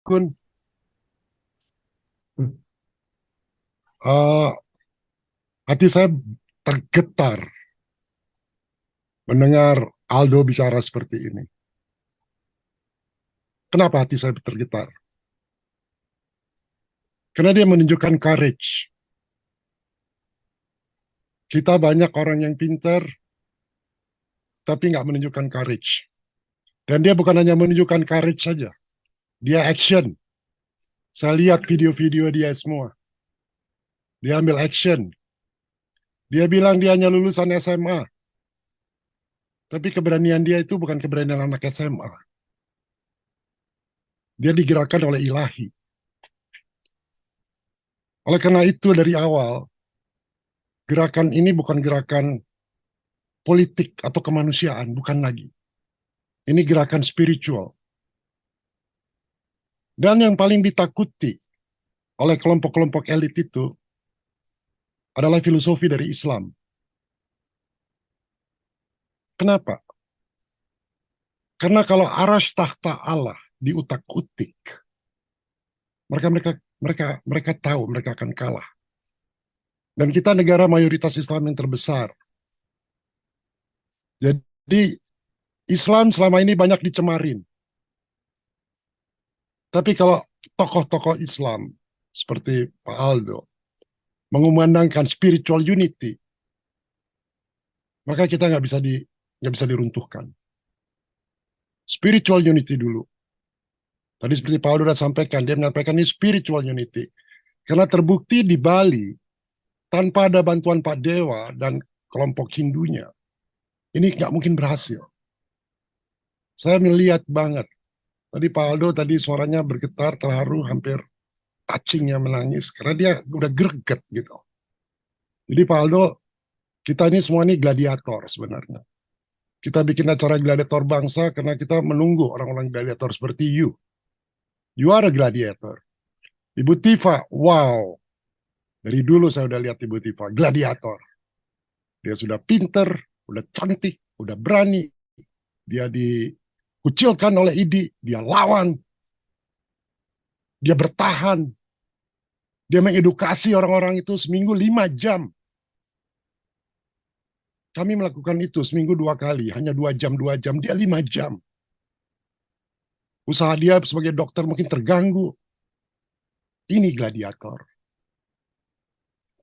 Kun. Eh, Hati saya tergetar mendengar Aldo bicara seperti ini. Kenapa hati saya tergetar? Karena dia menunjukkan courage. Kita banyak orang yang pintar, tapi nggak menunjukkan courage. Dan dia bukan hanya menunjukkan courage saja, dia action. Saya lihat video-video dia semua. Dia ambil action. Dia bilang dia hanya lulusan SMA, tapi keberanian dia itu bukan keberanian anak SMA. Dia digerakkan oleh ilahi. Oleh karena itu dari awal, gerakan ini bukan gerakan politik atau kemanusiaan, bukan lagi. Ini gerakan spiritual. Dan yang paling ditakuti oleh kelompok-kelompok elit itu adalah filosofi dari Islam. Kenapa? Karena kalau aras tahta Allah diutak-utik, mereka mereka mereka tahu mereka akan kalah. Dan kita negara mayoritas Islam yang terbesar. Jadi Islam selama ini banyak dicemarin. Tapi kalau tokoh-tokoh Islam seperti Pak Aldo mengumandangkan spiritual unity, maka kita nggak bisa diruntuhkan. Spiritual unity dulu. Tadi seperti Pak Aldo sudah sampaikan, dia menyampaikan ini spiritual unity. Karena terbukti di Bali, tanpa ada bantuan Pak Dewa dan kelompok Hindunya, ini nggak mungkin berhasil. Saya melihat banget. Tadi Pak Aldo tadi suaranya bergetar, terharu, hampir touchingnya menangis. Karena dia udah greget gitu. Jadi Pak Aldo, kita ini semua ini gladiator sebenarnya. Kita bikin acara gladiator bangsa karena kita menunggu orang-orang gladiator seperti you. You are a gladiator. Ibu Tifa, wow. Dari dulu saya udah lihat Ibu Tifa, gladiator. Dia sudah pinter, udah cantik, udah berani. Dia dikucilkan oleh IDI, dia lawan. Dia bertahan. Dia mengedukasi orang-orang itu seminggu 5 jam. Kami melakukan itu seminggu 2 kali, hanya 2 jam, dia 5 jam. Usaha dia sebagai dokter mungkin terganggu. Ini gladiator.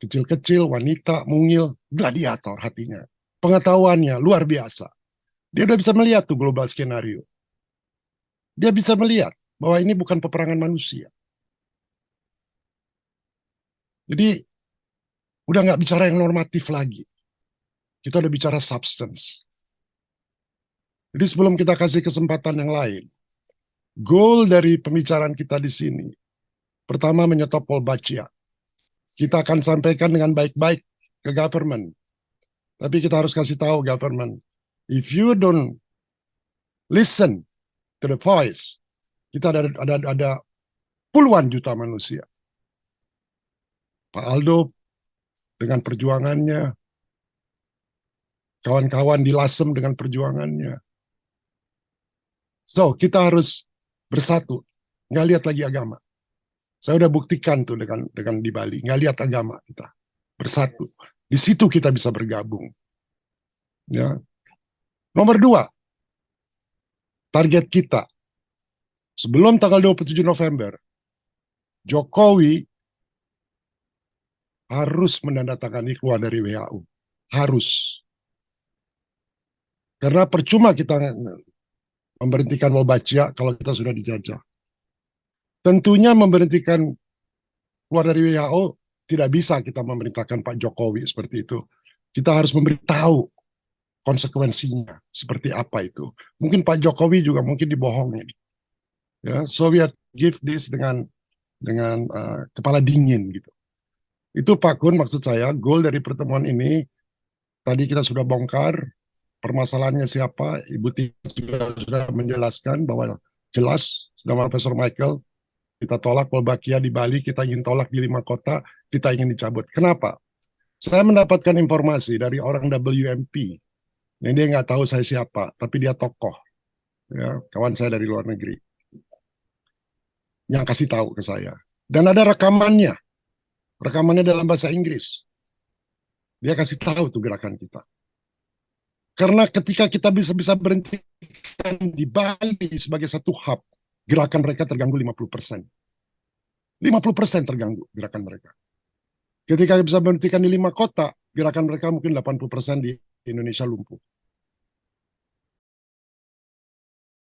Kecil-kecil, wanita, mungil, gladiator hatinya. Pengetahuannya luar biasa. Dia udah bisa melihat tuh global skenario. Dia bisa melihat bahwa ini bukan peperangan manusia. Jadi udah nggak bicara yang normatif lagi. Kita udah bicara substance. Jadi sebelum kita kasih kesempatan yang lain, goal dari pembicaraan kita di sini, pertama menyetop Wolbachia. Kita akan sampaikan dengan baik-baik ke government. Tapi kita harus kasih tahu government, if you don't listen to the voice, kita ada puluhan juta manusia. Pak Aldo dengan perjuangannya, kawan-kawan di Lasem dengan perjuangannya. So, kita harus bersatu, nggak lihat lagi agama. Saya udah buktikan tuh dengan di Bali, nggak lihat agama kita, bersatu. Di situ kita bisa bergabung. Ya. Nomor 2, target kita sebelum tanggal 27 November, Jokowi harus menandatangani keluar dari WHO. Harus. Karena percuma kita memberhentikan Wolbachia kalau kita sudah dijajah. Tentunya memberhentikan keluar dari WHO tidak bisa kita memerintahkan Pak Jokowi seperti itu. Kita harus memberitahu konsekuensinya seperti apa itu. Mungkin Pak Jokowi juga mungkin dibohongin. Ya, so we have give this dengan kepala dingin gitu. Itu Pak Kun maksud saya, goal dari pertemuan ini tadi kita sudah bongkar permasalahannya siapa, Ibu Tika juga sudah menjelaskan bahwa jelas nama Profesor Michael kita tolak Wolbachia di Bali, kita ingin tolak di 5 kota, kita ingin dicabut. Kenapa? Saya mendapatkan informasi dari orang WMP. Ini dia nggak tahu saya siapa, tapi dia tokoh. Ya, kawan saya dari luar negeri. yang kasih tahu ke saya. Dan ada rekamannya. Rekamannya dalam bahasa Inggris. Dia kasih tahu tuh gerakan kita. Karena ketika kita bisa berhentikan di Bali sebagai satu hub, gerakan mereka terganggu 50%. 50% terganggu gerakan mereka. Ketika bisa berhentikan di 5 kota, gerakan mereka mungkin 80% di Indonesia lumpuh.